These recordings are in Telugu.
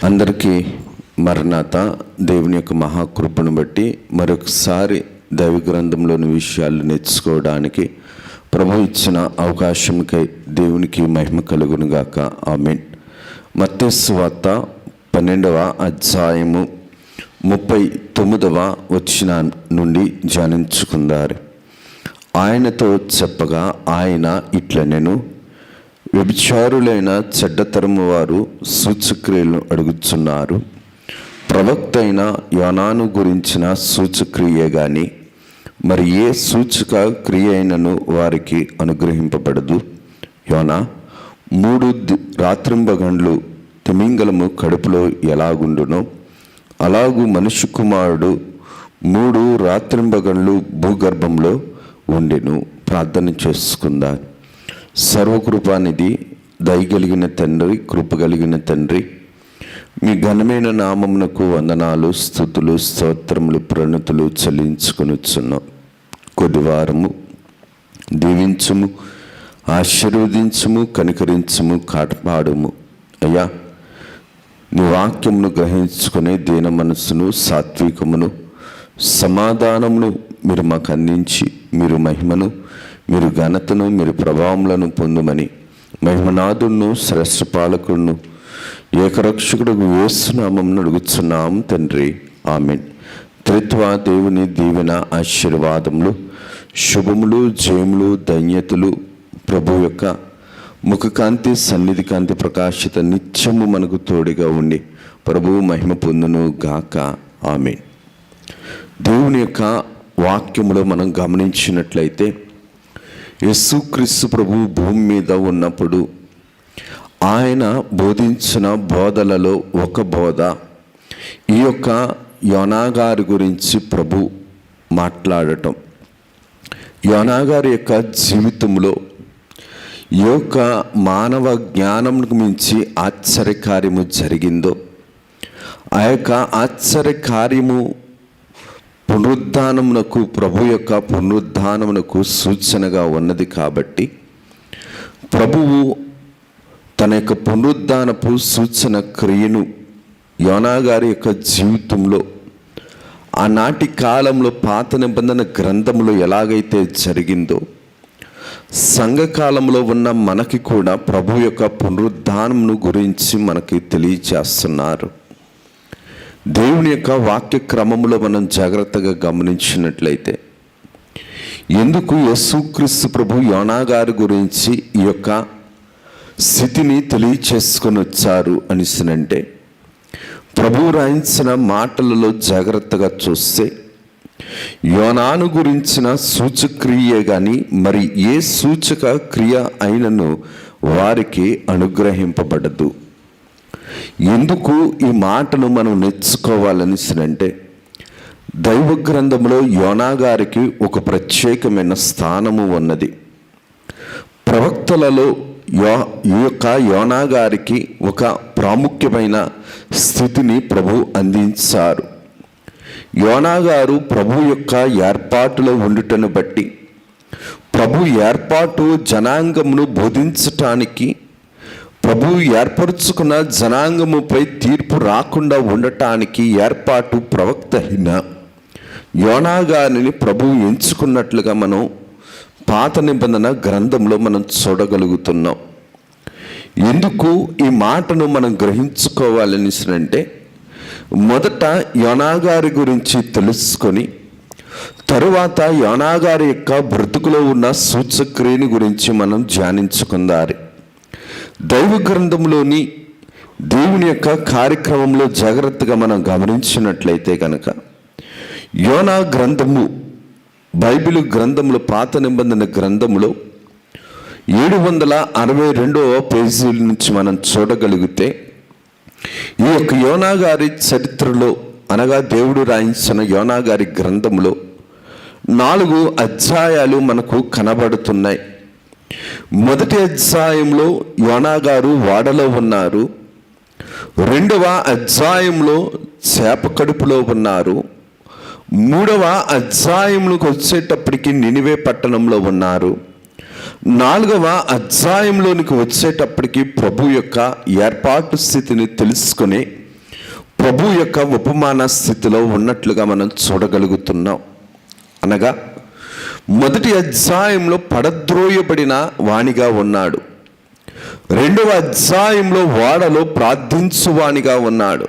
అందరికీ మరణాత. దేవుని యొక్క మహాకృపను బట్టి మరొకసారి దైవ గ్రంథంలోని విషయాలు నేర్చుకోవడానికి ప్రభు ఇచ్చిన అవకాశంకై దేవునికి మహిమ కలుగును గాక. ఆమేన్. మత్తయి సువార్త 12వ అధ్యాయము 39వ వచనం నుండి ధ్యానించుకుందారు. ఆయనతో చెప్పగా ఆయన ఇట్లనెను, వ్యభిచారులైన చెడ్డతరము వారు సూచక్రియలను అడుగుచున్నారు. ప్రవక్త అయిన యోనాను గురించిన సూచక్రియ గాని మరి ఏ సూచక క్రియ అయినను వారికి అనుగ్రహింపబడదు. యోనా 3 రాత్రింబగండ్లు తిమింగలము కడుపులో ఎలాగుండునో అలాగూ మనుష్య కుమారుడు 3 రాత్రింబగండ్లు భూగర్భంలో ఉండెను. ప్రార్థన చేసుకుందాం. సర్వకృపానిధి, దయగలిగిన తండ్రి, కృపగలిగిన తండ్రి, మీ ఘనమైన నామమునకు వందనాలు, స్తుతులు, స్తోత్రములు, ప్రణతులు చెల్లించుకొనుచున్నాం. కొద్ది వారము దీవించుము, ఆశీర్వదించుము, కనికరించుము, కాపాడుము. అయ్యా, నీ వాక్యమును గ్రహించుకునే దీన మనస్సును, సాత్వికమును, సమాధానమును మీరు మాకు అందించి మీరు మహిమను, మీరు ఘనతను, మీరు ప్రభావములను పొందుమని మహిమనాథును, శ్రేష్ఠపాలకుడును, ఏకరక్షకుడు యేసు నామమున అడుగుచున్నాం తండ్రి. ఆమేన్. త్రిత్వ దేవుని దీవెన, ఆశీర్వాదములు, శుభములు, జయములు, ధన్యతలు, ప్రభు యొక్క ముఖకాంతి, సన్నిధి కాంతి, ప్రకాశత నిత్యము మనకు తోడుగా ఉండి ప్రభువు మహిమ పొందును గాక. ఆమేన్. దేవుని యొక్క వాక్యములో మనం గమనించినట్లయితే యేసుక్రీస్తు ప్రభు భూమి మీద ఉన్నప్పుడు ఆయన బోధించిన బోధలలో ఒక బోధ ఈ యొక్క యోనా గారి గురించి ప్రభు మాట్లాడటం. యోనా గారి యొక్క జీవితంలో ఈ యొక్క మానవ జ్ఞానంకు మించి ఆశ్చర్యకార్యము జరిగిందో ఆ యొక్క ఆశ్చర్యకార్యము పునరుద్ధానమునకు, ప్రభు యొక్క పునరుద్ధానమునకు సూచనగా ఉన్నది. కాబట్టి ప్రభువు తన యొక్క పునరుద్ధానపు సూచన క్రియను యోనా గారి యొక్క జీవితంలో ఆనాటి కాలంలో పాత నిబంధన గ్రంథంలో ఎలాగైతే జరిగిందో సంఘకాలంలో ఉన్న మనకి కూడా ప్రభు యొక్క పునరుద్ధానమును గురించి మనకి తెలియచేస్తున్నారు. దేవుని యొక్క వాక్య క్రమంలో మనం జాగ్రత్తగా గమనించినట్లయితే ఎందుకు యేసుక్రీస్తు ప్రభు యోనా గారి గురించి ఈ యొక్క స్థితిని తెలియచేసుకొని వచ్చారు అనిసినంటే ప్రభు రాయించిన మాటలలో జాగ్రత్తగా చూస్తే యోనాను గురించిన సూచక్రియ కానీ మరి ఏ సూచక క్రియ అయినను వారికి అనుగ్రహింపబడదు. ఎందుకు ఈ మాటను మనం నేర్చుకోవాలనిసినంటే దైవ గ్రంథంలో యోనా గారికి ఒక ప్రత్యేకమైన స్థానము ఉన్నది. ప్రవక్తలలో ఈ యొక్క యోనా గారికి ఒక ప్రాముఖ్యమైన స్థితిని ప్రభు అందించారు. యోనా గారు ప్రభు యొక్క ఏర్పాటులో ఉండుటను బట్టి ప్రభు ఏర్పాటు జనాంగమును బోధించటానికి, ప్రభు ఏర్పరుచుకున్న జనాంగముపై తీర్పు రాకుండా ఉండటానికి ఏర్పాటు ప్రవక్త అయిన యోనా గారిని ప్రభు ఎంచుకున్నట్లుగా మనం పాత నిబంధన గ్రంథంలో మనం చూడగలుగుతున్నాం. ఎందుకు ఈ మాటను మనం గ్రహించుకోవాలనిసినంటే మొదట యోనా గారి గురించి తెలుసుకొని తరువాత యోనా గారి యొక్క బ్రతుకులో ఉన్న సూచక్రియని గురించి మనం ధ్యానించుకుందారు. దైవ గ్రంథంలోని దేవుని యొక్క కార్యక్రమంలో జాగ్రత్తగా మనం గమనించినట్లయితే కనుక యోనా గ్రంథము బైబిల్ గ్రంథంలో పాత నిబంధన గ్రంథములో 762వ పేజీ నుంచి మనం చూడగలిగితే ఈ యొక్క యోనా గారి చరిత్రలో అనగా దేవుడు రాయించిన యోనా గారి గ్రంథంలో 4 అధ్యాయాలు మనకు కనబడుతున్నాయి. మొదటి అధ్యాయంలో యోనా గారు వాడలో ఉన్నారు. 2వ అధ్యాయంలో చేప కడుపులో ఉన్నారు. 3వ అధ్యాయంలోకి వచ్చేటప్పటికి నినివే పట్టణంలో ఉన్నారు. 4వ అధ్యాయంలోనికి వచ్చేటప్పటికి ప్రభు యొక్క ఏర్పాటు స్థితిని తెలుసుకొని ప్రభు యొక్క ఉపమాన స్థితిలో ఉన్నట్లుగా మనం చూడగలుగుతున్నాం. అనగా మొదటి అధ్యాయంలో పడద్రోయబడిన వానిగా ఉన్నాడు, రెండవ అధ్యాయంలో ఓడలో ప్రార్థించువానిగా ఉన్నాడు,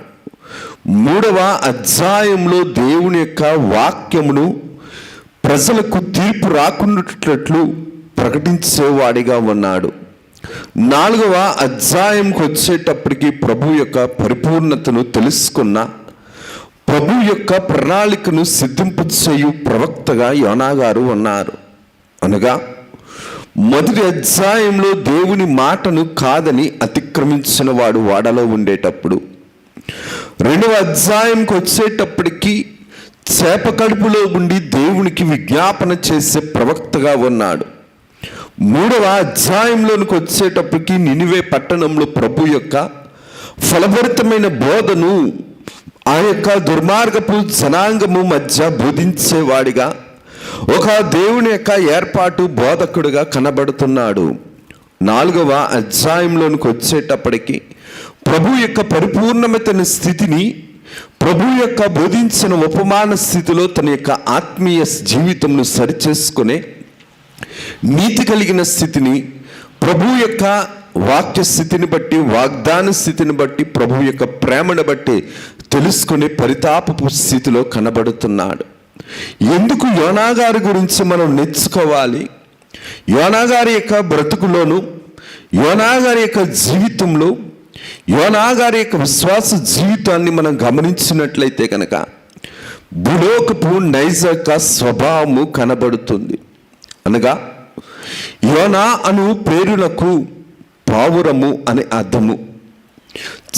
మూడవ అధ్యాయంలో దేవుని యొక్క వాక్యమును ప్రజలకు తీర్పు రాకున్నట్లు ప్రకటించేవాడిగా ఉన్నాడు, నాలుగవ అధ్యాయంకి వచ్చేటప్పటికి ప్రభు యొక్క పరిపూర్ణతను తెలుసుకున్న, ప్రభు యొక్క ప్రణాళికను సిద్ధింపు చేయు ప్రవక్తగా యోనా గారు ఉన్నారు. అనగా మొదటి అధ్యాయంలో దేవుని మాటను కాదని అతిక్రమించిన వాడు వాడలో ఉండేటప్పుడు, రెండవ అధ్యాయంకి వచ్చేటప్పటికి చేప కడుపులో ఉండి దేవునికి విజ్ఞాపన చేసే ప్రవక్తగా ఉన్నాడు, మూడవ అధ్యాయంలోనికి వచ్చేటప్పటికి నినివే పట్టణంలో ప్రభు యొక్క ఫలభరితమైన బోధను ఆ యొక్క దుర్మార్గపు జనాంగము మధ్య బోధించేవాడిగా, ఒక దేవుని యొక్క ఏర్పాటు బోధకుడుగా కనబడుతున్నాడు. నాలుగవ అధ్యాయంలోనికి వచ్చేటప్పటికి ప్రభు యొక్క పరిపూర్ణమైన స్థితిని, ప్రభు యొక్క బోధించిన ఉపమాన స్థితిలో తన యొక్క ఆత్మీయ జీవితంను సరిచేసుకునే నీతి కలిగిన స్థితిని, ప్రభు యొక్క వాక్య స్థితిని బట్టి, వాగ్దాన స్థితిని బట్టి, ప్రభు యొక్క ప్రేమను బట్టి తెలుసుకునే పరితాపపు స్థితిలో కనబడుతున్నాడు. ఎందుకు యోనా గారి గురించి మనం నేర్చుకోవాలి? యోనా గారి యొక్క బ్రతుకులోను, యోనా గారి యొక్క జీవితంలో, యోనా గారి యొక్క విశ్వాస జీవితాన్ని మనం గమనించినట్లయితే కనుక భూలోకపు నైజ స్వభావము కనబడుతుంది. అనగా యోనా అను పేరులకు పావురము అనే అర్థము.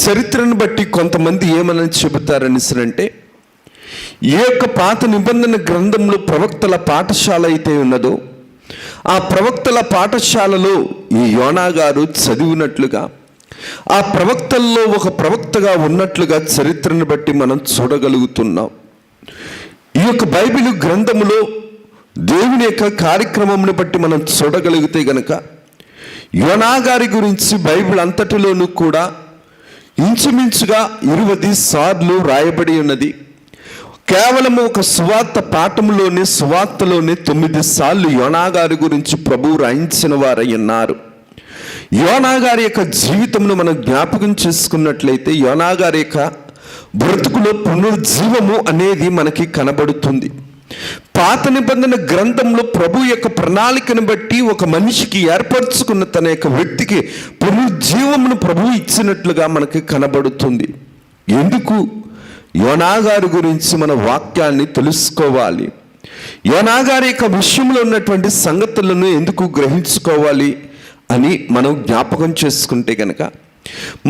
చరిత్రను బట్టి కొంతమంది ఏమని చెబుతారని అంటే, ఏ యొక్క పాత నిబంధన గ్రంథంలో ప్రవక్తల పాఠశాల అయితే ఉన్నదో ఆ ప్రవక్తల పాఠశాలలో ఈ యోనా గారు చదివినట్లుగా, ఆ ప్రవక్తల్లో ఒక ప్రవక్తగా ఉన్నట్లుగా చరిత్రను బట్టి మనం చూడగలుగుతున్నాం. ఈ యొక్క బైబిల్ గ్రంథములో దేవుని యొక్క కార్యక్రమంను బట్టి మనం చూడగలిగితే గనక యోనా గారి గురించి బైబిల్ అంతటిలోనూ కూడా ఇంచుమించుగా 20 సార్లు రాయబడి ఉన్నది. కేవలం ఒక సువార్త పాఠంలోనే, సువార్తలోనే 9 సార్లు యోనా గారి గురించి ప్రభువు రాయించిన వారై ఉన్నారు. యోనా గారి యొక్క జీవితంను మనం జ్ఞాపకం చేసుకున్నట్లయితే యోనా గారి యొక్క బ్రతుకులో పునరుజ్జీవము అనేది మనకి కనబడుతుంది. పాత నిబంధన గ్రంథంలో ప్రభు యొక్క ప్రణాళికను బట్టి ఒక మనిషికి ఏర్పరచుకున్న తన యొక్క వ్యక్తికి పునరుజ్జీవమును ప్రభు ఇచ్చినట్లుగా మనకి కనబడుతుంది. ఎందుకు యోనా గారి గురించి మన వాక్యాన్ని తెలుసుకోవాలి? యోనా గారి యొక్క విషయంలో ఉన్నటువంటి సంగతులను ఎందుకు గ్రహించుకోవాలి అని మనం జ్ఞాపకం చేసుకుంటే కనుక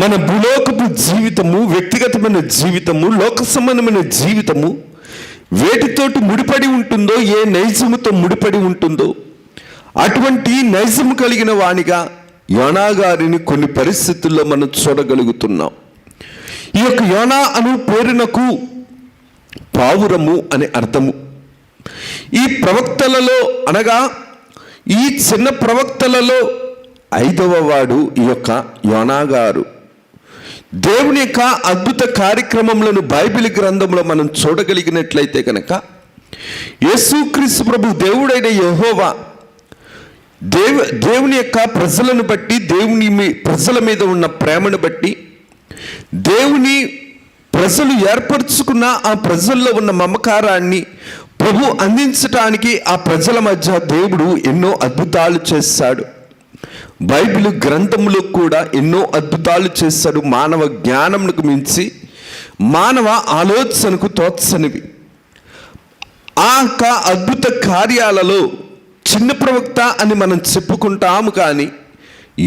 మన భూలోకపు జీవితము, వ్యక్తిగతమైన జీవితము, లోక సంబంధమైన జీవితము వేటితోటి ముడిపడి ఉంటుందో, ఏ నైజముతో ముడిపడి ఉంటుందో అటువంటి నైజము కలిగిన వానిగా యోనా గారిని కొన్ని పరిస్థితుల్లో మనం చూడగలుగుతున్నాం. ఈ యొక్క యోనా అను పేరునకు పావురము అనే అర్థము. ఈ ప్రవక్తలలో, అనగా ఈ చిన్న ప్రవక్తలలో 5వ వాడు ఈ యొక్క యోనా గారు. దేవుని యొక్క అద్భుత కార్యక్రమములను బైబిల్ గ్రంథంలో మనం చూడగలిగినట్లయితే కనుక యేసుక్రీస్తు ప్రభు దేవుడైన యెహోవా దేవుని యొక్క ప్రజలను బట్టి, దేవుని ప్రజల మీద ఉన్న ప్రేమను బట్టి, దేవుని ప్రజలు ఏర్పరచుకున్న ఆ ప్రజల్లో ఉన్న మమకారాన్ని ప్రభు అందించటానికి ఆ ప్రజల మధ్య దేవుడు ఎన్నో అద్భుతాలు చేశాడు. బైబిల్ గ్రంథంలో కూడా ఎన్నో అద్భుతాలు చేశాడు. మానవ జ్ఞానమునకు మించి, మానవ ఆలోచనకు తోచనివి. ఆ యొక్క అద్భుత కార్యాలలో చిన్న ప్రవక్త అని మనం చెప్పుకుంటాము, కానీ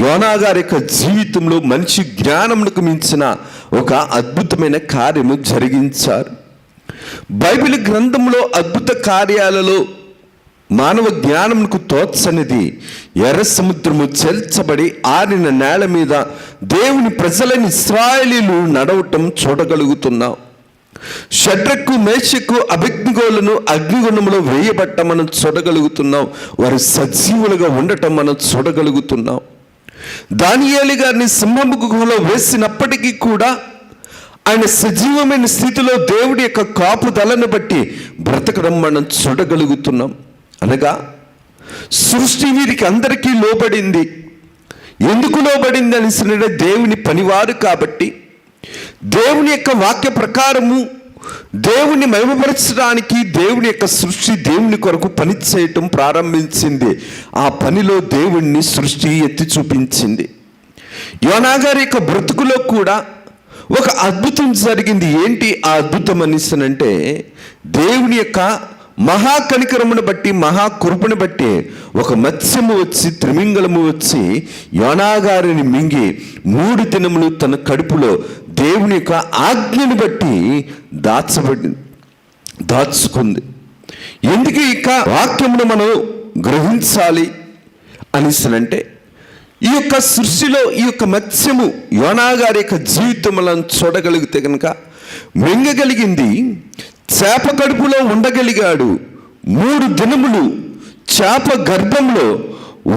యోనా గారి యొక్క జీవితంలో మనిషి జ్ఞానమునకు మించిన ఒక అద్భుతమైన కార్యము జరిగించారు. బైబిల్ గ్రంథంలో అద్భుత కార్యాలలో మానవ జ్ఞానమునకు తోచనిది ఎర్ర సముద్రము చెల్చబడి ఆరిన నేల మీద దేవుని ప్రజలని ఇశ్రాయేలీలు నడవటం చూడగలుగుతున్నాం. షడ్రకు, మేషకు, అబేద్నెగోలను అగ్నిగుండంలో వేయబట్ట మనం చూడగలుగుతున్నాం. వారు సజీవులుగా ఉండటం మనం చూడగలుగుతున్నాం. దానియేలు గారిని సింహపు గుహలో వేసినప్పటికీ కూడా ఆయన సజీవమైన స్థితిలో దేవుడి యొక్క కాపుదలను బట్టి బ్రతకడం మనం చూడగలుగుతున్నాం. అనగా సృష్టి వీరికి అందరికీ లోబడింది. ఎందుకు లోబడింది అని దేవుని పనివారు కాబట్టి, దేవుని యొక్క వాక్య ప్రకారము దేవుని మహిమపరచడానికి దేవుని యొక్క సృష్టి దేవుని కొరకు పని చేయటం ప్రారంభించింది. ఆ పనిలో దేవుణ్ణి సృష్టి ఎత్తి చూపించింది. యోనా గారి యొక్క బ్రతుకులో కూడా ఒక అద్భుతం జరిగింది. ఏంటి ఆ అద్భుతం అనేసనంటే, దేవుని యొక్క మహాకనికరమును బట్టి, మహాకృపను బట్టి ఒక మత్స్యము వచ్చి, త్రిమింగళము వచ్చి యోనా గారిని మింగి 3 దినములు తన కడుపులో దేవుని యొక్క ఆజ్ఞను బట్టి దాచుకుంది. ఎందుకు ఇక వాక్యమును మనం గ్రహించాలి అనేసనంటే, ఈ యొక్క సృష్టిలో ఈ యొక్క మత్స్యము యోనా గారి యొక్క జీవితములను చూడగలిగితే కనుక మింగగలిగింది. చేప కడుపులో ఉండగలిగాడు. 3 దినములు చేప గర్భంలో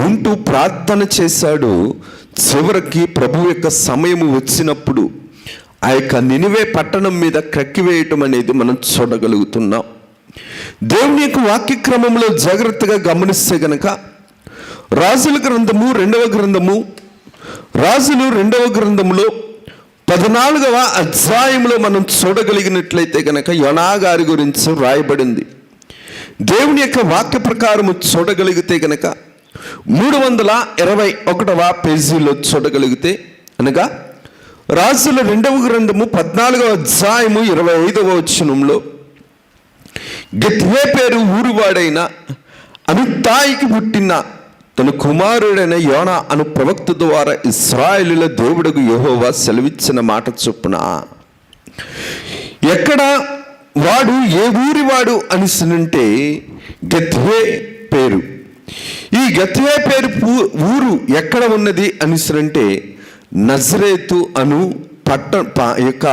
ఉంటూ ప్రార్థన చేశాడు. చివరికి ప్రభు యొక్క సమయము వచ్చినప్పుడు ఆ యొక్క నినివే పట్టణం మీద క్రక్కివేయటం అనేది మనం చూడగలుగుతున్నాం. దేవుని యొక్క వాక్యక్రమంలో జాగ్రత్తగా గమనిస్తే గనక రాజుల గ్రంథము 2వ గ్రంథము, రాజులు 2వ గ్రంథములో 14వ అధ్యాయంలో మనం చూడగలిగినట్లయితే కనుక యోనా గారి గురించి రాయబడింది. దేవుని యొక్క వాక్య ప్రకారము చూడగలిగితే కనుక 321వ పేజీలో చూడగలిగితే, అనగా రాజుల 2వ గ్రంథము 14వ అధ్యాయము 25వ వచనంలో, గెత్వేపేరు ఊరువాడైన అమిత్తాయికి పుట్టిన తన కుమారుడైన యోనా అను ప్రవక్త ద్వారా ఇశ్రాయేలుల దేవుడకు యెహోవా సెలవిచ్చిన మాట చొప్పున. ఎక్కడ వాడు, ఏ ఊరి వాడు అనిసనంటే గెత్వే పేరు. ఈ గెత్వే పేరు ఊరు ఎక్కడ ఉన్నది అనిసనంటే నజరేతు అను యొక్క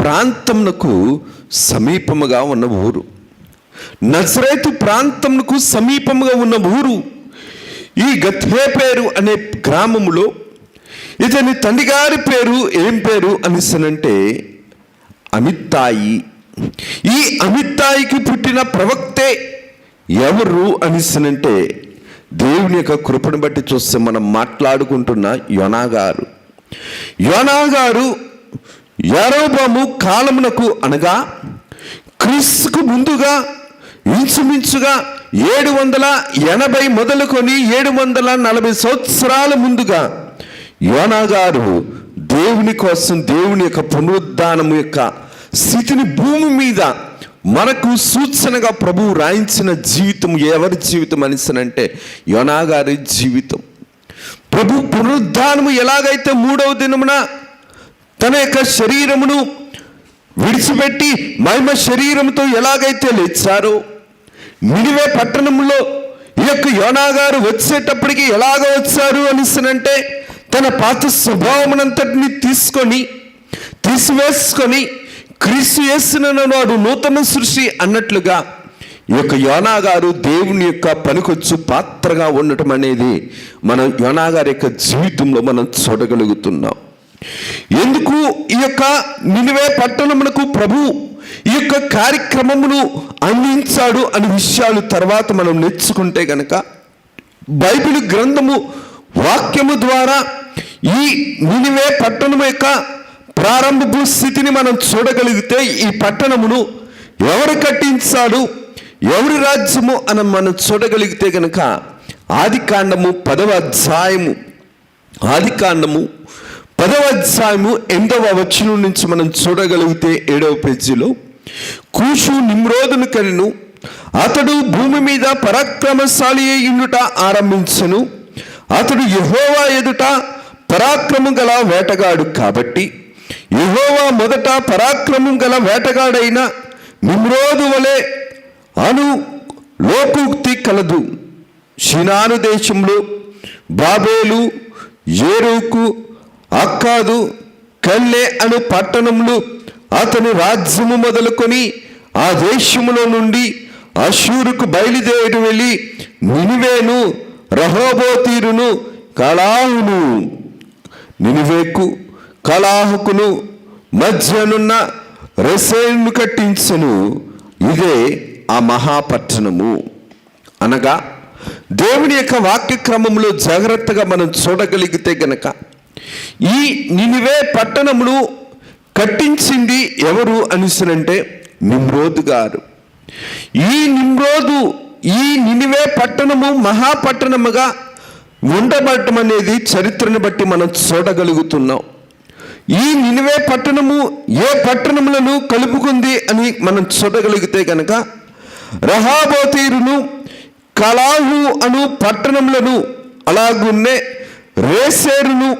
ప్రాంతమునకు సమీపముగా ఉన్న ఊరు. నజరేతు ప్రాంతమునకు సమీపముగా ఉన్న ఊరు ఈ గత్వేపేరు అనే గ్రామములో. ఇతని తండ్రి గారి పేరు ఏం పేరు అనిసనంటే అమిత్తాయి. ఈ అమిత్తాయికి పుట్టిన ప్రవక్తే ఎవరు అనిసనంటే, దేవుని యొక్క కృపను బట్టి చూస్తే మనం మాట్లాడుకుంటున్న యోనా గారు. యోనా గారు యరొబాము కాలమునకు, అనగా క్రీస్తుకు ముందుగా ఇంచుమించుగా 780 మొదలుకొని 740 సంవత్సరాల ముందుగా యోనా గారు దేవుని కోసం, దేవుని యొక్క పునరుద్ధానము యొక్క స్థితిని భూమి మీద మనకు సూచనగా ప్రభువు రాయించిన జీవితం ఎవరి జీవితం అనిసనంటే యోనా గారి జీవితం. ప్రభు పునరుద్ధానము ఎలాగైతే 3వ దినమున తన యొక్క శరీరమును విడిచిపెట్టి మహిమ శరీరంతో ఎలాగైతే లేచారో, నినివే పట్టణంలో ఈ యొక్క యోనా గారు వచ్చేటప్పటికి ఎలాగ వచ్చారు అనిసనంటే తన పాత స్వభావమునంతటిని తీసివేసుకొని క్రీస్తు యేసునందు వాడు నూతన సృష్టి అన్నట్లుగా ఈ యొక్క యోనా గారు దేవుని యొక్క పనికొచ్చు పాత్రగా ఉండటం అనేది మనం యోనా గారి యొక్క జీవితంలో మనం చూడగలుగుతున్నాం. ఎందుకు ఈ యొక్క నినివే పట్టణమునకు ప్రభు ఈ యొక్క కార్యక్రమమును అందించాడు అనే విషయాలు తర్వాత మనం నేర్చుకుంటే గనక, బైబిల్ గ్రంథము వాక్యము ద్వారా ఈ నినివే పట్టణము యొక్క ప్రారంభపు స్థితిని మనం చూడగలిగితే, ఈ పట్టణమును ఎవరు కట్టించాడు, ఎవరి రాజ్యము అని మనం చూడగలిగితే గనక ఆదికాండము 10వ అధ్యాయము 8వ వచనం నుంచి మనం చూడగలిగితే 7వ పేజీలో, కూషు నిమ్రోదును కనెను, అతడు భూమి మీద పరాక్రమశాలి అయ్యుండుట ఆరంభించెను. అతడు యెహోవా ఎదుట పరాక్రమం గల వేటగాడు కాబట్టి యెహోవా మొదట పరాక్రమం గల వేటగాడైన నిమ్రోదు వలె అను లోకోక్తి కలదు. షినాను దేశంలో బాబేలు, ఏరూకు, అక్కాదు, కల్లే అను పట్టణములు అతని రాజ్యము మొదలుకొని ఆ దేశములో నుండి అషూరుకు బయలుదేరి వెళ్ళి నినివేను, రహోబోతీరును, కలాహును, నినివేకు, కలాహుకును, మధ్యనున్న రెసేను కట్టించెను. ఇదే ఆ మహాపట్టణము. అనగా దేవుని యొక్క వాక్య క్రమంలో జాగ్రత్తగా మనం చూడగలిగితే గనక ఈ నినివే పట్టణమును కట్టించింది ఎవరు అనిసనంటే నిమ్రోదు గారు. ఈ నినివే పట్టణము మహాపట్టణముగా ఉండబడటం అనేది చరిత్రను బట్టి మనం చూడగలుగుతున్నాం. ఈ నినివే పట్టణము ఏ పట్టణములను కలుపుకుంది అని మనం చూడగలిగితే కనుక రహాబోతీరును, కలాహు అను పట్టణములను, అలాగున్నే రేసేరును,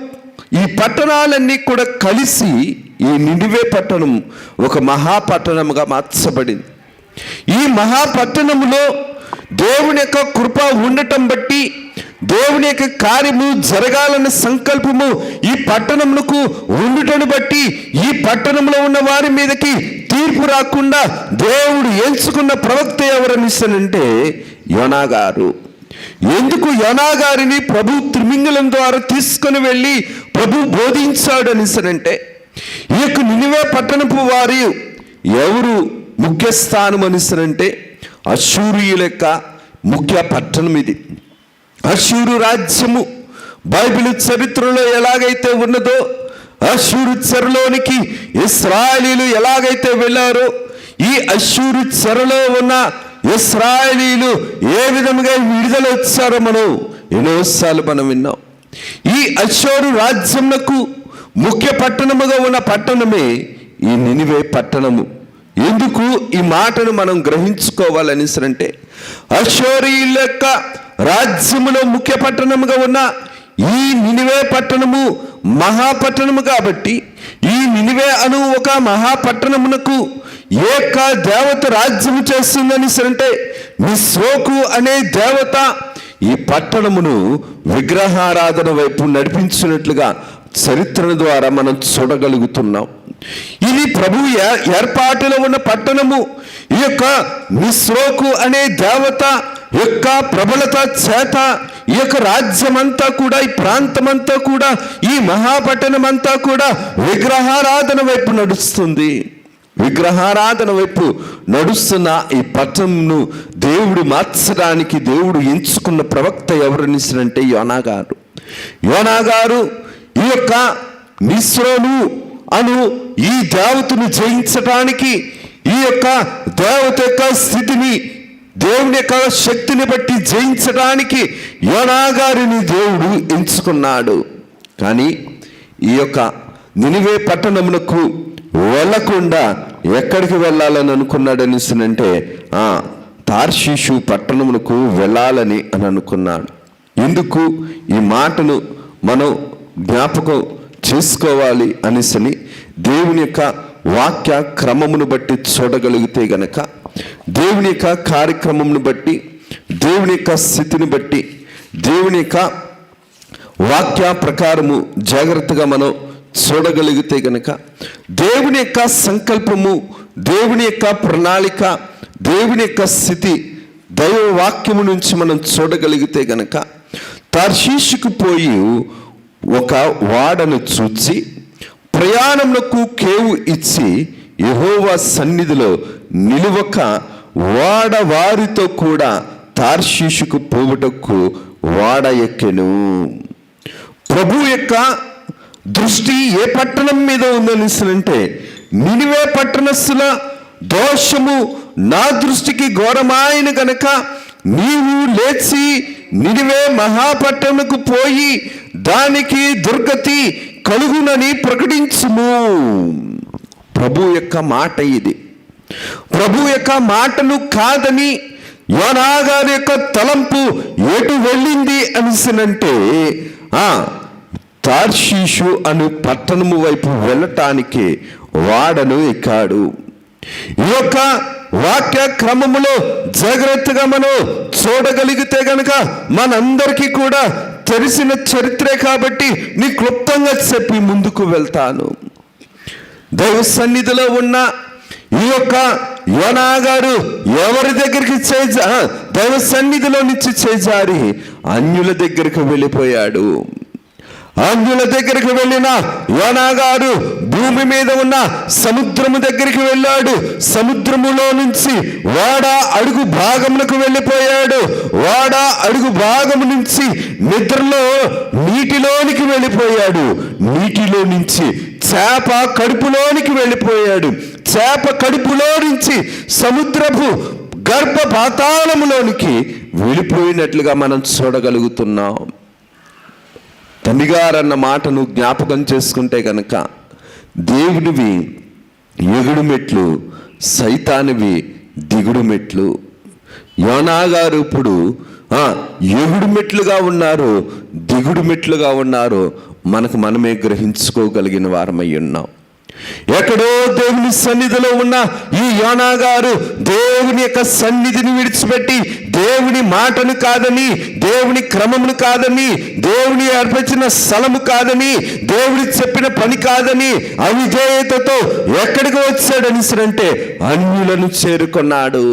ఈ పట్టణాలన్నీ కూడా కలిసి ఈ నినివే పట్టణం ఒక మహాపట్టణముగా మార్చబడింది. ఈ మహాపట్టణములో దేవుని యొక్క కృప ఉండటం బట్టి, దేవుని యొక్క కార్యము జరగాలన్న సంకల్పము ఈ పట్టణమునకు ఉండుటను బట్టి, ఈ పట్టణంలో ఉన్న వారి మీదకి తీర్పు రాకుండా దేవుడు ఎంచుకున్న ప్రవక్త ఎవరనిస్తానంటే యోనా గారు. ఎందుకు యోనా గారిని ప్రభు త్రిమింగలం ద్వారా తీసుకొని వెళ్ళి ప్రభు బోధించాడు అనిసనంటే, ఈ యొక్క నినివే పట్టణపు వారి ఎవరు ముఖ్య స్థానం అనిసనంటే అష్షూరీయుల యొక్క ముఖ్య పట్టణం ఇది. అష్షూరు రాజ్యము బైబిల్ చరిత్రలో ఎలాగైతే ఉన్నదో, అష్షూరు చెరలోనికి ఇశ్రాయేలీలు ఎలాగైతే వెళ్ళారో, ఈ అష్షూరు చెరలో ఉన్న ఇశ్రాయేలీలు ఏ విధంగా విడుదల వచ్చారో మనం ఎన్నోసార్లు మనం విన్నాం. ఈ అష్షూరు రాజ్యమునకు ముఖ్య పట్టణముగా ఉన్న పట్టణమే ఈ నినివే పట్టణము. ఎందుకు ఈ మాటను మనం గ్రహించుకోవాలని అంటే, అష్షూరీయుల యొక్క రాజ్యములో ముఖ్య పట్టణముగా ఉన్న ఈ నినివే పట్టణము మహాపట్టణము కాబట్టి, ఈ నినివే అను ఒక మహాపట్టణమునకు ఏక దేవత రాజ్యము చేస్తుందని అంటే నిస్రోకు అనే దేవత ఈ పట్టణమును విగ్రహారాధన వైపు నడిపించినట్లుగా చరిత్ర ద్వారా మనం చూడగలుగుతున్నాం. ఇది ప్రభు ఏర్పాటులో ఉన్న పట్టణము. ఈ యొక్క నిస్రోకు అనే దేవత యొక్క ప్రబలత చేత ఈ యొక్క రాజ్యమంతా కూడా, ఈ ప్రాంతమంతా కూడా, ఈ మహాపట్టణం అంతా కూడా విగ్రహారాధన వైపు నడుస్తుంది. విగ్రహారాధన వైపు నడుస్తున్న ఈ పట్టణంను దేవుడు మార్చడానికి దేవుడు ఎంచుకున్న ప్రవక్త ఎవరనిసినంటే యోనా గారు. యోనా గారు ఈ యొక్క నిస్రోను అను ఈ దేవతను జయించటానికి, ఈ యొక్క దేవత యొక్క స్థితిని, దేవుని యొక్క శక్తిని బట్టి జయించడానికి యోనా గారిని దేవుడు ఎంచుకున్నాడు. కానీ ఈ యొక్క నినివే పట్టణమునకు వెళ్ళకుండా ఎక్కడికి వెళ్ళాలని అనుకున్నాడు అంటే తార్షీషు పట్టణమునకు వెళ్ళాలని అని అనుకున్నాడు. ఎందుకు ఈ మాటను మనం జ్ఞాపకం చేసుకోవాలి అనేసి దేవుని యొక్క వాక్య క్రమమును బట్టి చూడగలిగితే గనక, దేవుని యొక్క కార్యక్రమమును బట్టి, దేవుని యొక్క స్థితిని బట్టి, దేవుని యొక్క వాక్య ప్రకారము జాగ్రత్తగా మనం చూడగలిగితే గనక, దేవుని యొక్క సంకల్పము, దేవుని యొక్క ప్రణాళిక, దేవుని యొక్క స్థితి దైవ వాక్యము నుంచి మనం చూడగలిగితే గనక, తర్షీషుకు పోయి ఒక వాడను చూచి ప్రయాణమునకు కేవు ఇచ్చి యెహోవా సన్నిధిలో నిలువక వాడ వారితో కూడా తార్షీషుకు పోవుటకు వాడ ఎక్కెను. ప్రభు యొక్క దృష్టి ఏ పట్టణం మీద ఉందనిసనంటే నినివే పట్టణస్థుల దోషము నా దృష్టికి ఘోరమైన గనక నీవు లేచి నినివే మహాపట్టణముకు పోయి దానికి దుర్గతి కలుగునని ప్రకటించుము. ప్రభు యొక్క మాట ఇది. ప్రభు యొక్క మాటను కాదని యోనా గారి యొక్క తలంపు ఎటు వెళ్ళింది అనిసినంటే తార్షీషు అను పట్టణము వైపు వెళ్ళటానికి వాడను ఎక్కాడు. ఈ యొక్క వాక్య క్రమములో జాగ్రత్తగా మనం చూడగలిగితే గనక మనందరికీ కూడా తెలిసిన చరిత్రే కాబట్టి నీ క్లుప్తంగా చెప్పి ముందుకు వెళ్తాను. దైవ సన్నిధిలో ఉన్న ఈ యొక్క యోనా గారు ఎవరి దగ్గరికి దైవ సన్నిధిలో నుంచి చేజారి అన్యుల దగ్గరికి వెళ్ళిపోయాడు. అన్యుల దగ్గరికి వెళ్ళిన యోనా గారు భూమి మీద ఉన్న సముద్రము దగ్గరికి వెళ్ళాడు. సముద్రములో నుంచి వాడ అడుగు భాగములకు వెళ్ళిపోయాడు. వాడ అడుగు భాగము నుంచి నిద్రలో నీటిలోనికి వెళ్ళిపోయాడు. నీటిలో నుంచి చేప కడుపులోనికి వెళ్ళిపోయాడు. చేప కడుపులో నుంచి సముద్రపు గర్భ పాతాళములోనికి వెళ్ళిపోయినట్లుగా మనం చూడగలుగుతున్నాం. తండ్రిగారన్న మాటను జ్ఞాపకం చేసుకుంటే కనుక దేవునివి ఎగుడు మెట్లు, సైతానివి దిగుడు మెట్లు. యోనా గారు ఇప్పుడు ఎగుడు మెట్లుగా ఉన్నారు, దిగుడు మెట్లుగా ఉన్నారు. మనకు మనమే గ్రహించుకోగలిగిన వారమై ఉన్నాం. ఎక్కడో దేవుని సన్నిధిలో ఉన్న ఈ యోనా గారు దేవుని యొక్క సన్నిధిని విడిచిపెట్టి దేవుని మాటను కాదని, దేవుని క్రమమును కాదని, దేవుని అర్పించిన స్థలము కాదని, దేవుడి చెప్పిన పని కాదని అవిధేయతతో ఎక్కడికి వచ్చాడనిసరంటే అన్యులను చేరుకున్నాడు.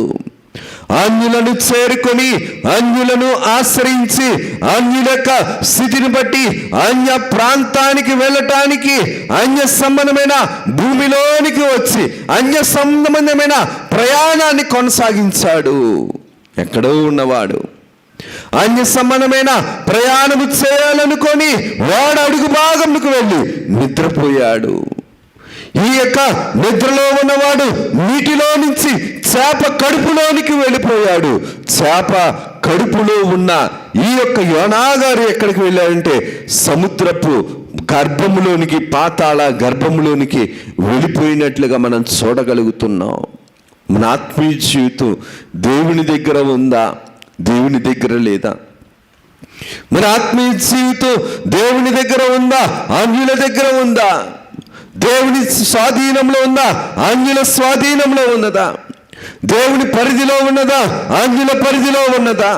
అన్యులను చేరుకొని అన్యులను ఆశ్రయించి అన్యుల యొక్క స్థితిని బట్టి అన్య ప్రాంతానికి వెళ్ళటానికి అన్య సంబంధమైన భూమిలోనికి వచ్చి అన్య సంబంధమైన ప్రయాణాన్ని కొనసాగించాడు. ఎక్కడో ఉన్నవాడు అన్య సంబంధమైన ప్రయాణము చేయాలనుకొని వాడు అడుగు భాగంకు వెళ్ళి నిద్రపోయాడు. ఈ యొక్క నిద్రలో ఉన్నవాడు నీటిలో నుంచి చేప కడుపులోనికి వెళ్ళిపోయాడు. చేప కడుపులో ఉన్న ఈ యొక్క యోనా గారు ఎక్కడికి వెళ్ళాడంటే సముద్రపు గర్భములోనికి, పాతాళ గర్భములోనికి వెళ్ళిపోయినట్లుగా మనం చూడగలుగుతున్నాం. మన ఆత్మీయ జీవితం దేవుని దగ్గర ఉందా, దేవుని దగ్గర లేదా? మన ఆత్మీయ జీవితం దేవుని దగ్గర ఉందా, అన్యుల దగ్గర ఉందా? దేవుని స్వాధీనంలో ఉందా, అన్యుల స్వాధీనంలో ఉన్నదా? దేవుని పరిధిలో ఉన్నదా, అన్యుల పరిధిలో ఉన్నదా?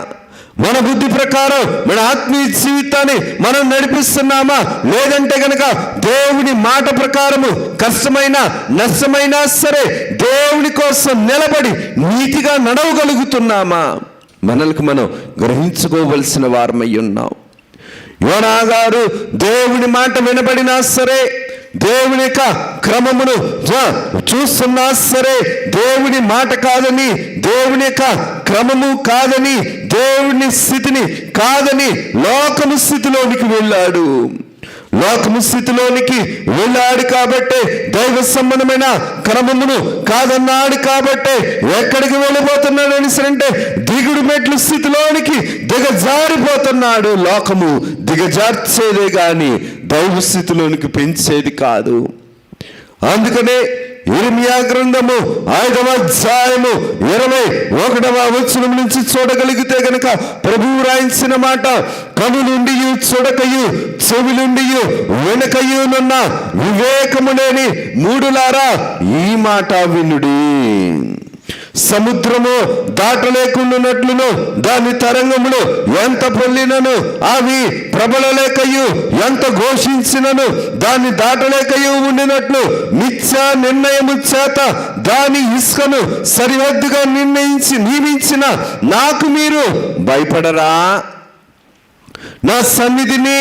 మన బుద్ధి ప్రకారం మన ఆత్మీయ జీవితాన్ని మనం నడిపిస్తున్నామా, లేదంటే కనుక దేవుని మాట ప్రకారము కష్టమైన నష్టమైనా సరే దేవుని కోసం నిలబడి నీతిగా నడవగలుగుతున్నామా? మనల్ని మనం గ్రహించుకోవలసిన వారమై ఉన్నాం. యోనా గారు దేవుని మాట వినబడినా సరే, దేవుని యొక్క క్రమమును చూస్తున్నా సరే, దేవుని మాట కాదని, దేవుని యొక్క క్రమము కాదని, దేవుని స్థితిని కాదని లోకము స్థితిలోనికి వెళ్ళాడు. లోకము స్థితిలోనికి వెళ్ళాడు కాబట్టి, దైవ సంబంధమైన క్రమమును కాదన్నాడు కాబట్టి ఎక్కడికి వెళ్ళిపోతున్నాడు అంటే దిగుడు మెట్లు స్థితిలోనికి దిగజారిపోతున్నాడు. లోకము దిగజార్చేదే గాని దైవ స్థితిలోనికి పెంచేది కాదు. అందుకనే ఇర్మియా గ్రంథము 5వ అధ్యాయము 21వ వచనం నుంచి చూడగలిగితే గనక ప్రభువు రాయించిన మాట, కనులుండియు చూడకయు చెవులుండియు వెనకయునున్న వివేకము లేని మూడులారా ఈ మాట వినుడి. సముద్రము దాటలేకుండానట్లును దాని తరంగములు ఎంత పొల్లినను అవి ప్రబలలేకయు ఎంత ఘోషించినను దాన్ని దాటలేకయు ఉండినట్లు నిత్య నిర్ణయము చేత దాని ఇసుకను సరిహద్దుగా నియమించిన నాకు మీరు భయపడరా? నా సన్నిధిని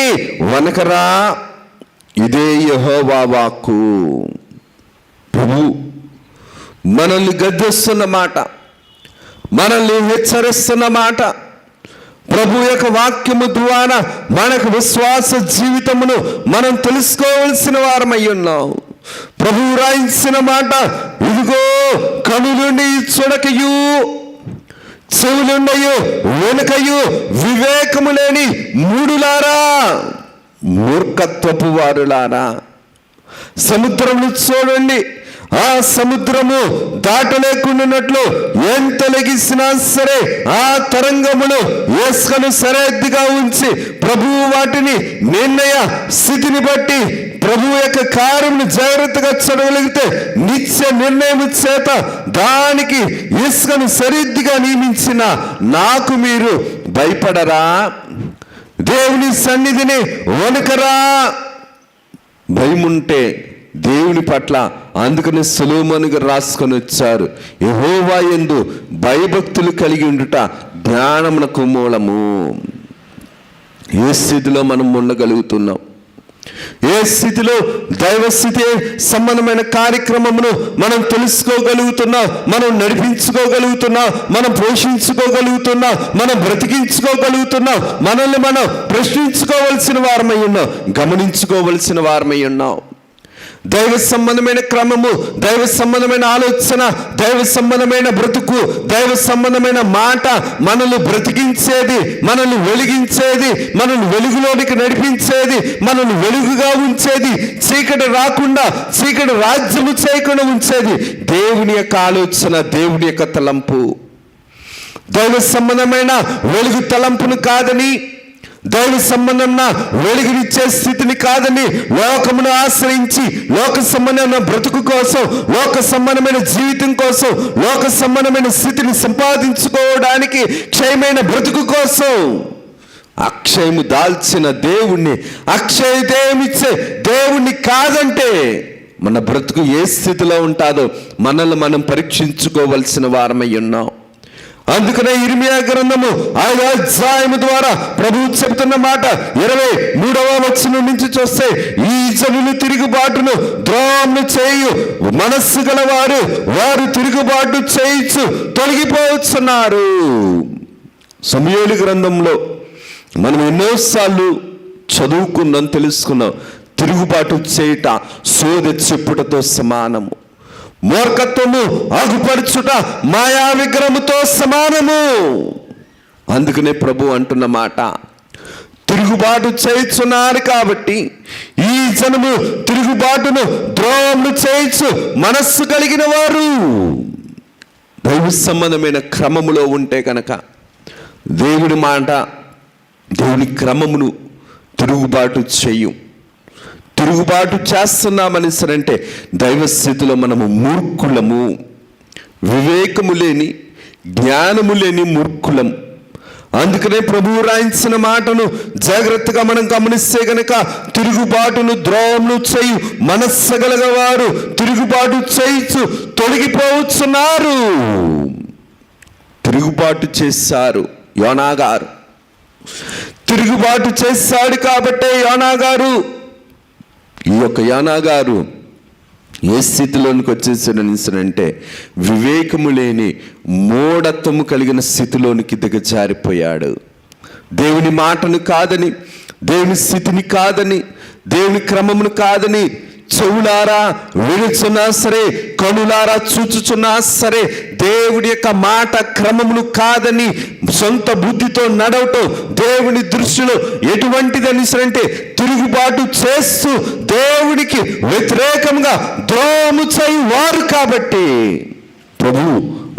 వనకరా? ఇదే యెహోవా వాక్కు. ప్రభు మనల్ని గద్దిస్తున్న మాట, మనల్ని హెచ్చరిస్తున్న మాట, ప్రభు యొక్క వాక్యము ద్వారా మనకు విశ్వాస జీవితమును మనం తెలుసుకోవలసిన వారమై ఉన్నాం. ప్రభు రాయించిన మాట, ఇదిగో కనులుండి చూడకయు చెవులుండయు వెనుకయు వివేకము లేని మూడులారా, మూర్ఖత్వపు వారులారా. సముద్రమును చూడండి, ఆ సముద్రము దాటలేకుండానట్లు ఎంత లెగిసినా సరే ఆ తరంగములు ఇసుకను సరిహద్దుగా ఉంచి ప్రభువు వాటిని నిర్ణయ స్థితిని బట్టి ప్రభు యొక్క కార్యమును జాగ్రత్తగా చదవగలిగితే నిత్య నిర్ణయము చేత దానికి ఇసుకను సరిహద్దుగా నియమించిన నాకు మీరు భయపడరా? దేవుని సన్నిధిని వణకరా? భయముంటే దేవుని పట్ల, అందుకని సొలొమోను గారు రాసుకొని వచ్చారు, యెహోవా యందు భయభక్తులు కలిగి ఉండుట జ్ఞానమునకు మూలము. ఏ స్థితిలో మనం ఉండగలుగుతున్నాం? ఏ స్థితిలో దైవ స్థితి సంబంధమైన కార్యక్రమమును మనం తెలుసుకోగలుగుతున్నాం, మనం నడిపించుకోగలుగుతున్నాం, మనం పోషించుకోగలుగుతున్నాం, మనం బ్రతికించుకోగలుగుతున్నాం, మనల్ని మనం ప్రశ్నించుకోవలసిన వారమై ఉన్నాం, గమనించుకోవలసిన వారమై ఉన్నాం. దైవ సంబంధమైన క్రమము, దైవ సంబంధమైన ఆలోచన, దైవ సంబంధమైన బ్రతుకు, దైవ సంబంధమైన మాట మనల్ని బ్రతికించేది, మనల్ని వెలిగించేది, మనల్ని వెలుగులోనికి నడిపించేది, మనల్ని వెలుగుగా ఉంచేది, చీకటి రాకుండా చీకటి రాజ్యము చేయకుండా ఉంచేది దేవుని యొక్క ఆలోచన, దేవుని యొక్క తలంపు. దైవ సంబంధమైన వెలుగు తలంపును కాదని, దైవ సంబంధమైన వెలుగునిచ్చే స్థితిని కాదని లోకమును ఆశ్రయించి లోక సంబంధమైన బ్రతుకు కోసం, లోక సంబంధమైన జీవితం కోసం, లోక సంబంధమైన స్థితిని సంపాదించుకోవడానికి, క్షయమైన బ్రతుకు కోసం అక్షయము దాల్చిన దేవుణ్ణి, అక్షయదేమిచ్చే దేవుణ్ణి కాదంటే మన బ్రతుకు ఏ స్థితిలో ఉంటుందో మనల్ని మనం పరీక్షించుకోవలసిన వారమై ఉన్నాం. అందుకనే ఇర్మియా గ్రంథము 5వ అధ్యాయము ద్వారా ప్రభువు చెబుతున్న మాట 23వ వచనం నుంచి చూస్తే, ఈ జనులు తిరుగుబాటును ద్రోహము చేయు మనస్సు గలవారు, వారు తిరుగుబాటు చేయించు తొలగిపోతున్నారు. సమూయేలు గ్రంథంలో మనం ఎన్నోసార్లు చదువుకున్నాం, తెలుసుకున్నాం. తిరుగుబాటు చేయుట సోదె చెప్పుటతో సమానము, మూర్ఖత్వము ఆగుపరచుట మాయా విగ్రహముతో సమానము. అందుకనే ప్రభు అంటున్న మాట, తిరుగుబాటు చేయుచున్నారు కాబట్టి ఈ జనము తిరుగుబాటును ద్రోహమును చేయించు మనస్సు కలిగిన వారు. దైవ సంబంధమైన క్రమములో ఉంటే కనుక దేవుడి మాట, దేవుని క్రమమును తిరుగుబాటు చేయు. తిరుగుబాటు చేస్తున్నామని సరంటే దైవ స్థితిలో మనము మూర్ఖులము, వివేకము లేని, జ్ఞానము లేని మూర్ఖులం. అందుకనే ప్రభువు రాయించిన మాటను జాగ్రత్తగా మనం గమనిస్తే గనక, తిరుగుబాటును ద్రోహమును చేయు మనస్సు గలవారు తిరుగుబాటు చేయించు తొలగిపోతున్నారు. తిరుగుబాటు చేశారు యోనా గారు. తిరుగుబాటు చేశాడు కాబట్టే యోనా గారు, ఈ యొక్క యోనా గారు ఏ స్థితిలోనికి వచ్చేసాడంటే వివేకము లేని, మూఢత్వము కలిగిన స్థితిలోనికి దిగజారిపోయాడు. దేవుని మాటను కాదని, దేవుని స్థితిని కాదని, దేవుని క్రమమును కాదని చెవులారా వినుచున్నా సరే, కనులారా చూచుచున్నా సరే, దేవుడి యొక్క మాట క్రమమును కాదని సొంత బుద్ధితో నడవటం దేవుని దృష్టిలో ఎటువంటిదని అంటే తిరుగుబాటు చేస్తూ దేవుడికి వ్యతిరేకంగా ద్రోహము చేయి వారు. కాబట్టి ప్రభు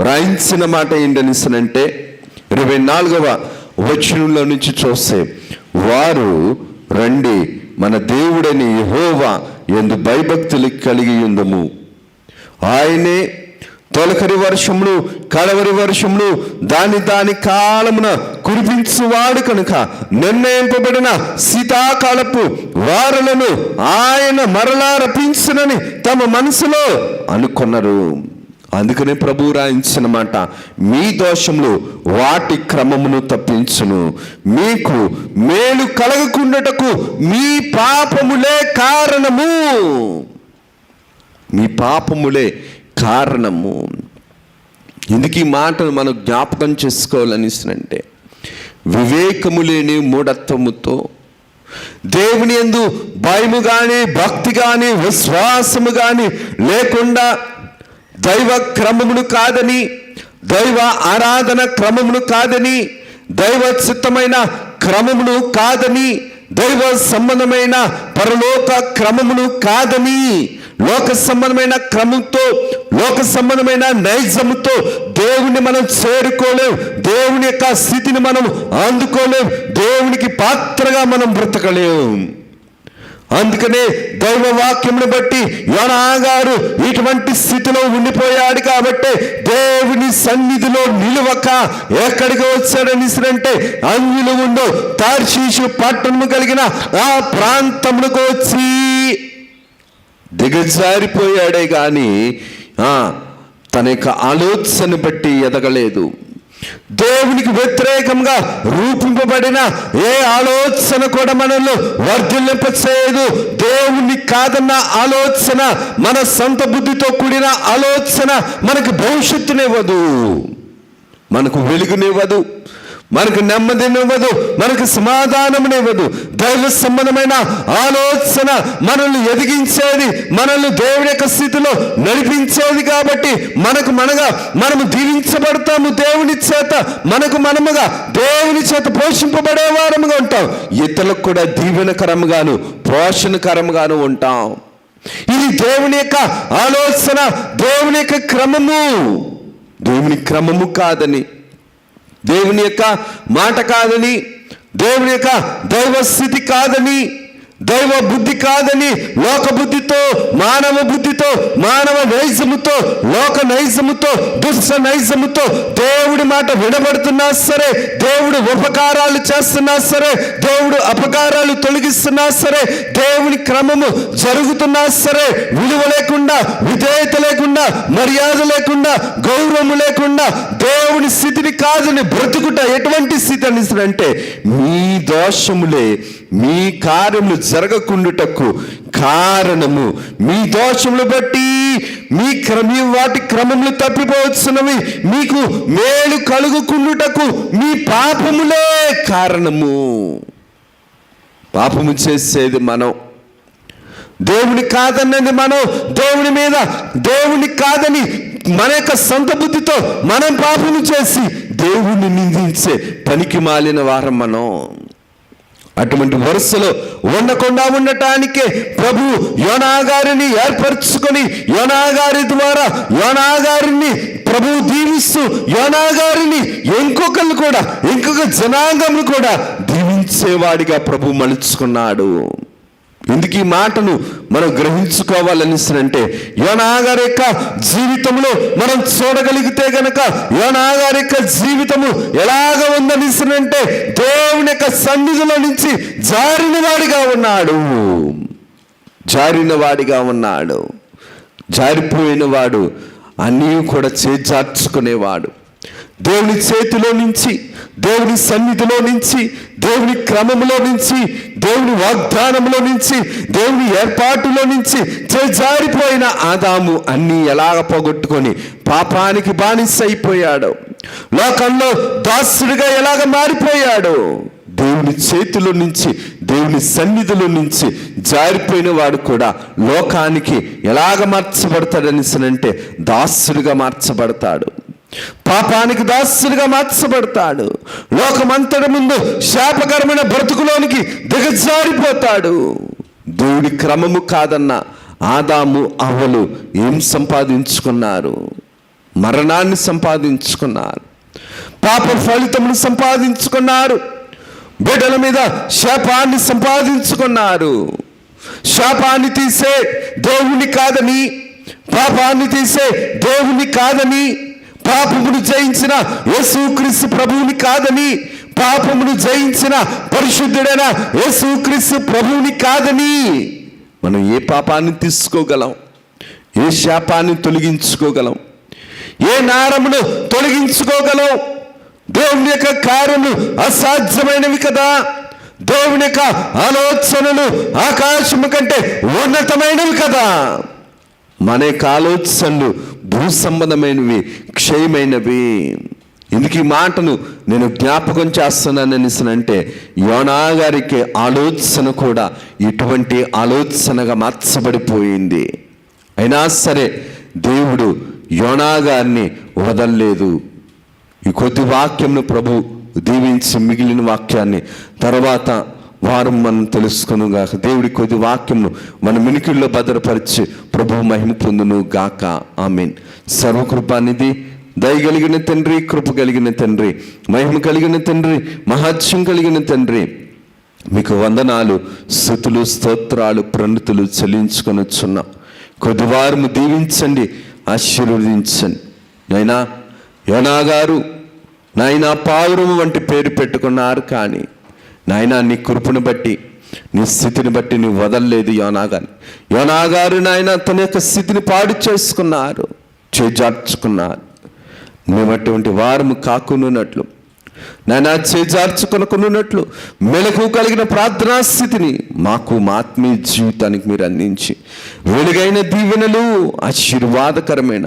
రాయించిన మాట ఏంటనిసనంటే 24వ వచనంలో నుంచి చూస్తే, వారు రండి మన దేవుడని యెహోవా యందు భయభక్తులు కలిగి ఉందము, ఆయనే తొలకరి వర్షములు కడవరి వర్షములు దాని కాలమున కురిపించువాడు కనుక నిర్ణయింపబడిన శీతాకాలపు వారలను ఆయన మరలా రపించునని తమ మనసులో అనుకున్నారు. అందుకనే ప్రభు రాయించిన మాట, మీ దోషములు వాటి క్రమమును తప్పించును, మీకు మేలు కలగకుండాటకు మీ పాపములే కారణము. మీ పాపములే కారణము. ఇందుకు ఈ మాటను మనం జ్ఞాపకం చేసుకోవాలనిస్తే, వివేకము లేని మూఢత్వముతో దేవుని యందు భయము కానీ, భక్తి కానీ, విశ్వాసము కానీ లేకుండా, దైవ క్రమమును కాదని, దైవ ఆరాధన క్రమమును కాదని, దైవ చిత్తమైన క్రమమును కాదని, దైవ సంబంధమైన పరలోక క్రమమును కాదని, లోక సంబంధమైన క్రమంతో, లోక సంబంధమైన నైజముతో దేవుని మనం చేరుకోలేం, దేవుని యొక్క స్థితిని మనం అందుకోలేం, దేవునికి పాత్రగా మనం బ్రతకలేం. అందుకనే దైవ వాక్యమును బట్టి యోనా గారు ఇటువంటి స్థితిలో ఉండిపోయాడు. కాబట్టి దేవుని సన్నిధిలో నిలువక ఎక్కడికి వచ్చాడని అంటే అన్యులు ఉండు తార్షీషు పట్టణము కలిగిన ఆ ప్రాంతములకు వచ్చి దిగజారిపోయాడే కానీ తన యొక్క ఆలోచన బట్టి ఎదగలేదు. దేవునికి వ్యతిరేకంగా రూపింపబడిన ఏ ఆలోచన కూడా మనల్ని వర్ధిల్లింపచేయదు. దేవుని కాదన్న ఆలోచన, మన సొంత బుద్ధితో కూడిన ఆలోచన మనకు భవిష్యత్తునివ్వదు, మనకు వెలుగునివ్వదు, మనకు నెమ్మదినివ్వదు, మనకు సమాధానమునివ్వదు. దైవ సంబంధమైన ఆలోచన మనల్ని ఎదిగించేది, మనల్ని దేవుడి యొక్క స్థితిలో నడిపించేది. కాబట్టి మనము దీవించబడతాము దేవుని చేత, మనముగా దేవుని చేత పోషింపబడే వారముగా ఉంటాం. ఇతరులకు కూడా దీవెనకరముగాను పోషణకరముగాను ఉంటాం. ఇది దేవుని యొక్క ఆలోచన, దేవుని యొక్క క్రమము. దేవుని క్రమము కాదని, దేవుని యొక్క మాట కాదని, దేవుని యొక్క దైవ స్థితి కాదని, దైవ బుద్ధి కాదని, లోక బుద్ధితో, మానవ బుద్ధితో, మానవ నైజముతో, లోక నైజముతో, దుష్ట నైజముతో దేవుడి మాట వినబడుతున్నా సరే, దేవుడు ఉపకారాలు చేస్తున్నా సరే, దేవుడు అపకారాలు తొలగిస్తున్నా సరే, దేవుని క్రమము జరుగుతున్నా సరే, విలువ లేకుండా, విధేయత లేకుండా, మర్యాద లేకుండా, గౌరవము లేకుండా దేవుని స్థితిని కాదని బ్రతుకుట ఎటువంటి స్థితి అంటే మీ దోషములే మీ కార్యములు జరగకుండుటకు కారణము. మీ దోషములు బట్టి మీ వాటి క్రమములు తప్పిపోవచ్చున్నవి, మీకు మేలు కలుగుకుండుటకు మీ పాపములే కారణము. పాపము చేసేది మనం, దేవుని కాదన్నది మనం, దేవుని కాదని మన యొక్క సొంత బుద్ధితో మనం పాపము చేసి దేవుణ్ణి నిందించే పనికి మాలిన వారం మనం. అటువంటి వరుసలో ఉండకుండా ఉండటానికే ప్రభు యోనా గారిని ఏర్పరచుకొని, యోనా గారి ద్వారా యోనా గారిని ప్రభు దీవిస్తూ, యోనా గారిని ఇంకొక జనాంగములు కూడా దీవించేవాడిగా ప్రభు మలుచుకున్నాడు. ఎందుకు ఈ మాటను మనం గ్రహించుకోవాలని అంటే, యోనా గారి యొక్క జీవితంలో మనం చూడగలిగితే గనక యోనా గారి యొక్క జీవితము ఎలాగ ఉందని అంటే, దేవుని యొక్క సన్నిధిలో నుంచి జారిన వాడిగా ఉన్నాడు. జారిపోయిన వాడు అన్నీ కూడా చేజార్చుకునేవాడు. దేవుని చేతిలో నుంచి, దేవుని సన్నిధిలో నుంచి, దేవుని క్రమంలో నుంచి, దేవుని వాగ్దానంలో నుంచి, దేవుని ఏర్పాటులో నుంచి చేజారిపోయిన ఆదాము అన్నీ ఎలాగ పోగొట్టుకొని పాపానికి బానిస అయిపోయాడు, లోకంలో దాసుడిగా ఎలాగ మారిపోయాడు. దేవుని చేతిలో నుంచి, దేవుని సన్నిధిలో నుంచి జారిపోయిన వాడు కూడా లోకానికి ఎలాగ మార్చబడతాడని అంటే దాసుడిగా మార్చబడతాడు, పాపానికి దాసుడిగా మార్చబడతాడు, లోకమంతటి ముందు శాపకరమైన బ్రతుకులోనికి దిగజారిపోతాడు. దేవుడి క్రమము కాదన్న ఆదాము అవ్వలు ఏం సంపాదించుకున్నారు? మరణాన్ని సంపాదించుకున్నారు, పాప ఫలితమును సంపాదించుకున్నారు, బిడ్డల మీద శాపాన్ని సంపాదించుకున్నారు. శాపాన్ని తీసే దేవుని కాదని, పాపాన్ని తీసే దేవుని కాదని, పాపమును జయించిన యేసుక్రీస్తు ప్రభువుని కాదని, పాపమును జయించిన పరిశుద్ధుడైన యేసుక్రీస్తు ప్రభువుని కాదని మనం ఏ పాపాన్ని తీసుకోగలం? ఏ శాపాన్ని తొలగించుకోగలం? ఏ నేరమును తొలగించుకోగలం? దేవుని యొక్క కార్యములు అసాధ్యమైనవి కదా. దేవుని యొక్క ఆలోచనలు ఆకాశము కంటే ఉన్నతమైనవి కదా. మన యొక్క ఆలోచనలు భూ సంబంధమైనవి, క్షయమైనవి. ఎందుకు ఈ మాటను నేను జ్ఞాపకం చేస్తున్నానని అంటే, యోనా గారికి ఆలోచన కూడా ఇటువంటి ఆలోచనగా మార్చబడిపోయింది. అయినా సరే దేవుడు యోనా గారిని వదలలేదు. ఈ కొద్ది వాక్యంను ప్రభు దీవించి మిగిలిన వాక్యాన్ని తర్వాత వారం మనం తెలుసుకును గాక. దేవుడి కొద్ది వాక్యంను మన మినికిల్లో భద్రపరిచి ప్రభు మహిమ పొందును గాక. ఆమేన్. సర్వకృపానిధి, దయగలిగిన తండ్రి, కృప కలిగిన తండ్రి, మహిమ కలిగిన తండ్రి, మహత్యం కలిగిన తండ్రి, మీకు వందనాలు, స్తుతులు, స్తోత్రాలు, ప్రణతులు చెల్లించుకొనొచ్చున్నాం. కొద్ది వారము దీవించండి, ఆశీర్వదించండి. నాయనా యోనా గారు నాయనా పావురము వంటి పేరు పెట్టుకున్నారు, కానీ నాయనా నీ కృపను బట్టి, నీ స్థితిని బట్టి నువ్వు వదలలేదు యోనా గారిని. యోనా గారు నాయన తన యొక్క స్థితిని పాడు చేసుకున్నారు, చేజార్చుకున్నారు. మేము అటువంటి వారము కాకున్నట్లు, నాయన చేజార్చుకొనకున్నట్లు మెలకు కలిగిన ప్రార్థనా స్థితిని మాకు మా ఆత్మీయ జీవితానికి మీరు అందించి వెలుగైన దీవెనలు, ఆశీర్వాదకరమైన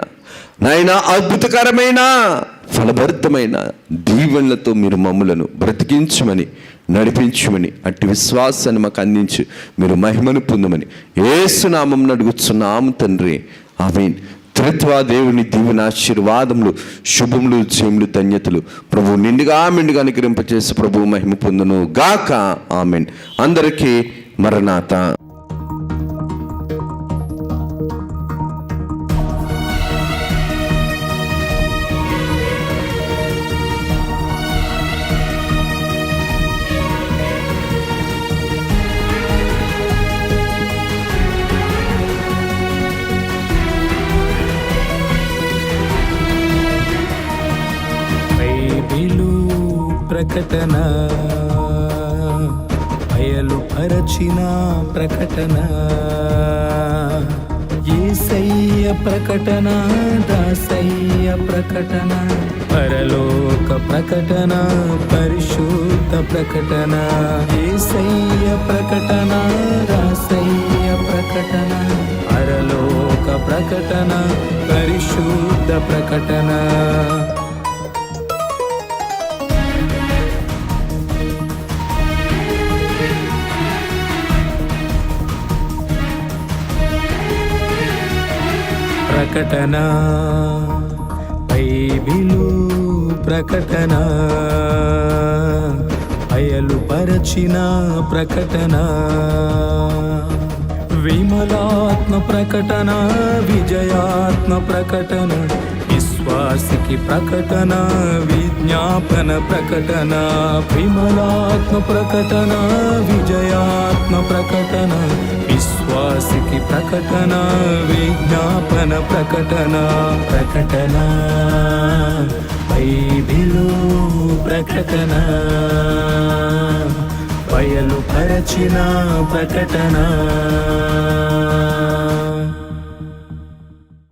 నాయన అద్భుతకరమైన ఫలభరితమైన దీవెనలతో మీరు మమ్ములను బ్రతికించమని, నడిపించమని, అట్టి విశ్వాసాన్ని మాకు అందించి మీరు మహిమను పొందమని యేసు నామమున అడుగుచున్నాము తండ్రి, ఆమేన్. త్రిత్వ దేవుని దీవెన, ఆశీర్వాదములు, శుభములు, జయములు, ధన్యతలు ప్రభు నిండుగా మెండుగా అనుగ్రహింపచేసి ప్రభు మహిమ పొందును గాక, ఆమేన్. అందరికీ మరణాత. ప్రకటన, బయలుపరచిన ప్రకటన, యేసయ్య ప్రకటన, దాసయ్య ప్రకటన, పరలోక ప్రకటన, పరిశుద్ధ ప్రకటన, యేసయ్య ప్రకటన, దాసయ్య ప్రకటన, పరలోక ప్రకటన, పరిశుద్ధ ప్రకటన. ప్రకటన, బైబిలు ప్రకటన, బయలుపరచిన ప్రకటన, విమలాత్మ ప్రకటన, విజయాత్మ ప్రకటన, విశ్వాసికి ప్రకటన, విజ్ఞాపన ప్రకటన, విమలాత్మ ప్రకటన, విజయాత్మ ప్రకటన, విశ్వాసికి ప్రకటన, విజ్ఞాపన ప్రకటన. ప్రకటన, బైబిలు ప్రకటన, బయలుపరచిన ప్రకటన.